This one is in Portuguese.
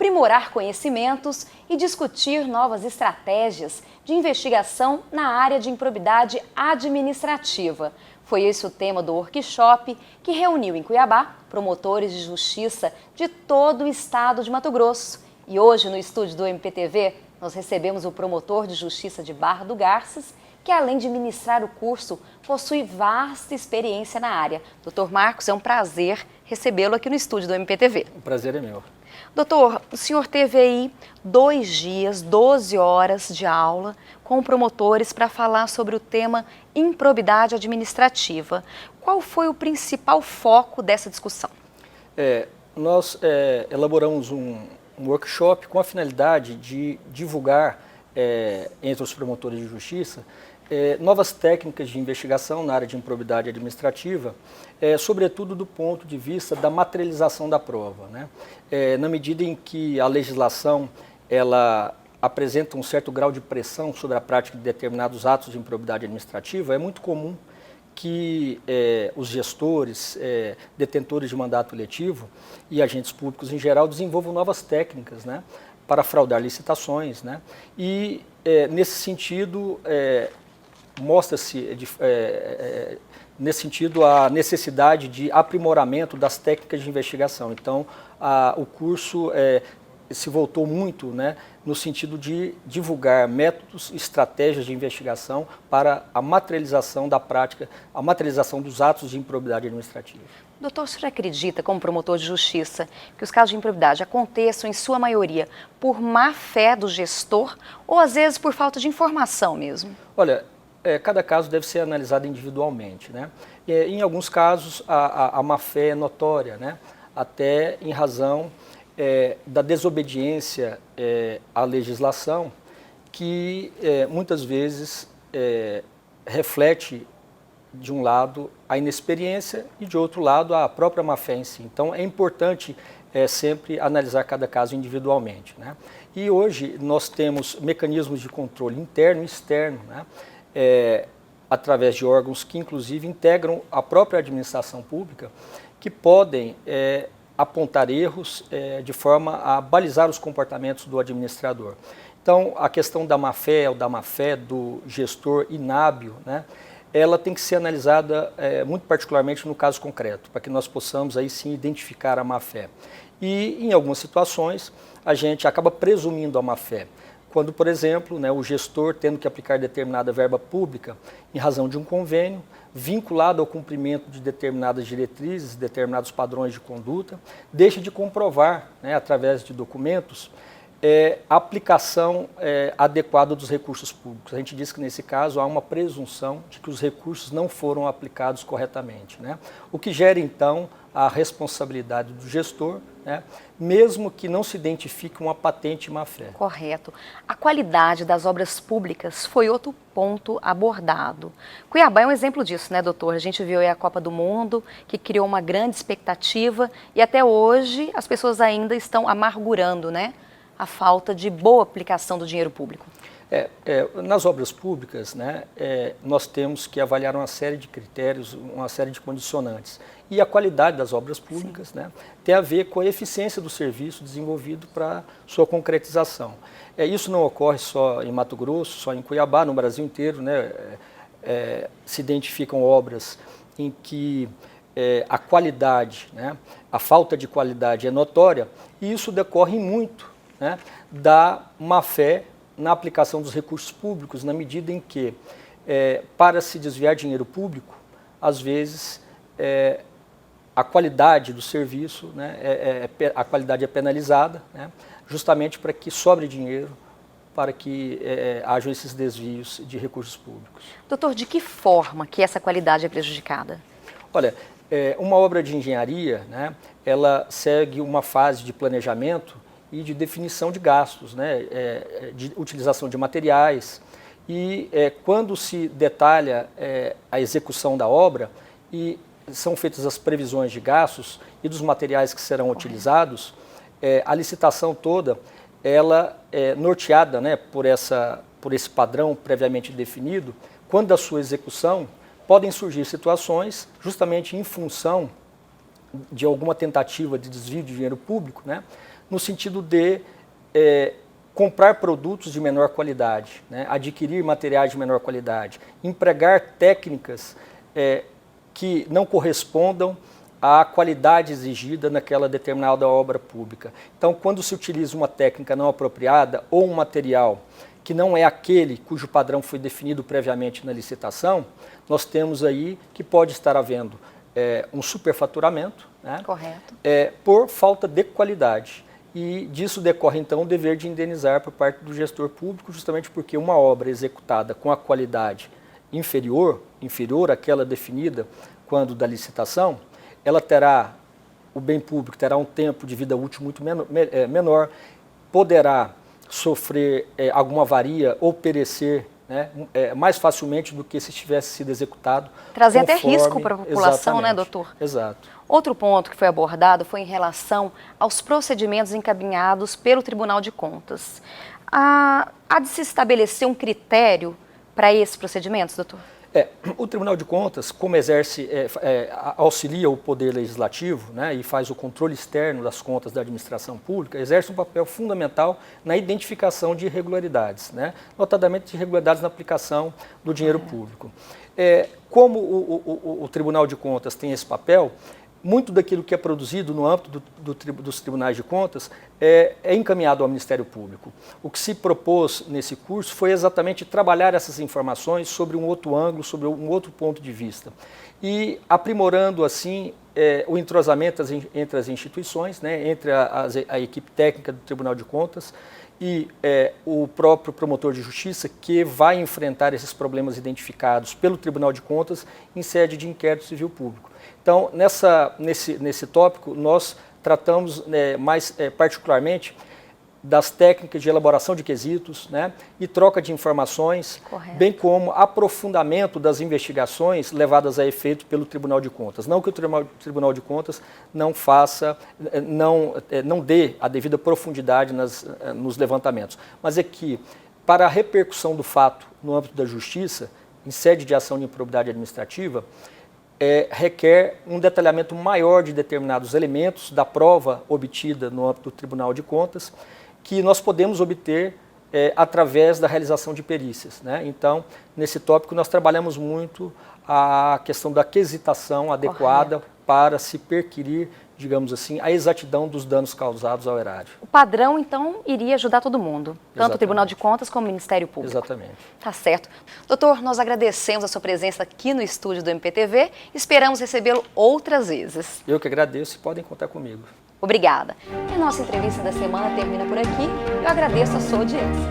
aprimorar conhecimentos e discutir novas estratégias de investigação na área de improbidade administrativa. Foi esse o tema do workshop que reuniu em Cuiabá promotores de justiça de todo o estado de Mato Grosso. E hoje, no estúdio do MPTV, nós recebemos o promotor de justiça de Barra do Garças, que além de ministrar o curso, possui vasta experiência na área. Doutor Marcos, é um prazer recebê-lo aqui no estúdio do MPTV. O prazer é meu. Doutor, o senhor teve aí 2 dias, 12 horas de aula com promotores para falar sobre o tema improbidade administrativa. Qual foi o principal foco dessa discussão? Nós elaboramos um workshop com a finalidade de divulgar entre os promotores de justiça novas técnicas de investigação na área de improbidade administrativa, sobretudo do ponto de vista da materialização da prova, né? Na medida em que a legislação ela apresenta um certo grau de pressão sobre a prática de determinados atos de improbidade administrativa, é muito comum que os gestores, detentores de mandato eletivo e agentes públicos em geral desenvolvam novas técnicas, né, para fraudar licitações, né? E nesse sentido mostra-se nesse sentido a necessidade de aprimoramento das técnicas de investigação. Então o curso se voltou muito, né, no sentido de divulgar métodos, estratégias de investigação para a materialização da prática, a materialização dos atos de improbidade administrativa. Doutor, o senhor acredita, como promotor de justiça, que os casos de improbidade aconteçam, em sua maioria, por má fé do gestor ou, às vezes, por falta de informação mesmo? Olha, cada caso deve ser analisado individualmente, né? Em alguns casos, a má fé é notória, né? Até em razão da desobediência à legislação, que muitas vezes reflete, de um lado, a inexperiência e, de outro lado, a própria má-fé em si. Então, é importante sempre analisar cada caso individualmente, né? E hoje nós temos mecanismos de controle interno e externo, né? Através de órgãos que, inclusive, integram a própria administração pública, que podem apontar erros de forma a balizar os comportamentos do administrador. Então, a questão da má-fé ou da má-fé do gestor inábil, né, ela tem que ser analisada muito particularmente no caso concreto, para que nós possamos aí sim identificar a má-fé. E, em algumas situações, a gente acaba presumindo a má-fé. Quando, por exemplo, né, o gestor tendo que aplicar determinada verba pública em razão de um convênio, vinculado ao cumprimento de determinadas diretrizes, determinados padrões de conduta, deixa de comprovar, né, através de documentos, a aplicação adequada dos recursos públicos. A gente diz que, nesse caso, há uma presunção de que os recursos não foram aplicados corretamente, né? O que gera, então, a responsabilidade do gestor, né, mesmo que não se identifique uma patente má-fé. Correto. A qualidade das obras públicas foi outro ponto abordado. Cuiabá é um exemplo disso, né, doutor? A gente viu aí a Copa do Mundo, que criou uma grande expectativa e até hoje as pessoas ainda estão amargurando, né, a falta de boa aplicação do dinheiro público. Nas obras públicas, né, nós temos que avaliar uma série de critérios, uma série de condicionantes. E a qualidade das obras públicas, né, tem a ver com a eficiência do serviço desenvolvido para sua concretização. Isso não ocorre só em Mato Grosso, só em Cuiabá, no Brasil inteiro, né, se identificam obras em que a qualidade, né, a falta de qualidade é notória, e isso decorre muito, né, da má-fé na aplicação dos recursos públicos, na medida em que, para se desviar dinheiro público, às vezes a qualidade do serviço, né, a qualidade é penalizada, né, justamente para que sobre dinheiro, para que hajam esses desvios de recursos públicos. Doutor, de que forma que essa qualidade é prejudicada? Olha, uma obra de engenharia, né, ela segue uma fase de planejamento e de definição de gastos, né, de utilização de materiais. E quando se detalha a execução da obra e são feitas as previsões de gastos e dos materiais que serão utilizados, a licitação toda ela é norteada, né, por esse padrão previamente definido. Quando da sua execução podem surgir situações justamente em função de alguma tentativa de desvio de dinheiro público, né, no sentido de comprar produtos de menor qualidade, né? Adquirir materiais de menor qualidade, empregar técnicas que não correspondam à qualidade exigida naquela determinada obra pública. Então, quando se utiliza uma técnica não apropriada ou um material que não é aquele cujo padrão foi definido previamente na licitação, nós temos aí que pode estar havendo um superfaturamento, né? Correto. Por falta de qualidade. E disso decorre, então, o dever de indenizar por parte do gestor público, justamente porque uma obra executada com a qualidade inferior àquela definida quando da licitação, ela terá, o bem público terá um tempo de vida útil muito menor, poderá sofrer alguma avaria ou perecer, né, mais facilmente do que se tivesse sido executado. Trazer até risco para a população, exatamente, né, doutor? Exato. Outro ponto que foi abordado foi em relação aos procedimentos encaminhados pelo Tribunal de Contas. Há de se estabelecer um critério para esses procedimentos, doutor? O Tribunal de Contas, como auxilia o Poder Legislativo, né, e faz o controle externo das contas da administração pública, exerce um papel fundamental na identificação de irregularidades, né, notadamente de irregularidades na aplicação do dinheiro público. Como o Tribunal de Contas tem esse papel, muito daquilo que é produzido no âmbito dos tribunais de contas é encaminhado ao Ministério Público. O que se propôs nesse curso foi exatamente trabalhar essas informações sobre um outro ângulo, sobre um outro ponto de vista. E aprimorando, assim, o entrosamento entre as instituições, né, entre a equipe técnica do Tribunal de Contas e o próprio promotor de justiça, que vai enfrentar esses problemas identificados pelo Tribunal de Contas em sede de inquérito civil público. Então, nesse tópico, nós tratamos mais particularmente das técnicas de elaboração de quesitos, né, e troca de informações, correto, bem como aprofundamento das investigações levadas a efeito pelo Tribunal de Contas. Não que o Tribunal de Contas não dê a devida profundidade nos levantamentos, mas é que, para a repercussão do fato no âmbito da Justiça, em sede de ação de improbidade administrativa, requer um detalhamento maior de determinados elementos da prova obtida no âmbito do Tribunal de Contas, que nós podemos obter através da realização de perícias, né? Então, nesse tópico, nós trabalhamos muito a questão da quesitação adequada, correto, para se perquirir, digamos assim, a exatidão dos danos causados ao erário. O padrão, então, iria ajudar todo mundo, tanto exatamente, o Tribunal de Contas como o Ministério Público. Exatamente. Tá certo. Doutor, nós agradecemos a sua presença aqui no estúdio do MPTV, esperamos recebê-lo outras vezes. Eu que agradeço e podem contar comigo. Obrigada. E a nossa entrevista da semana termina por aqui. Eu agradeço a sua audiência.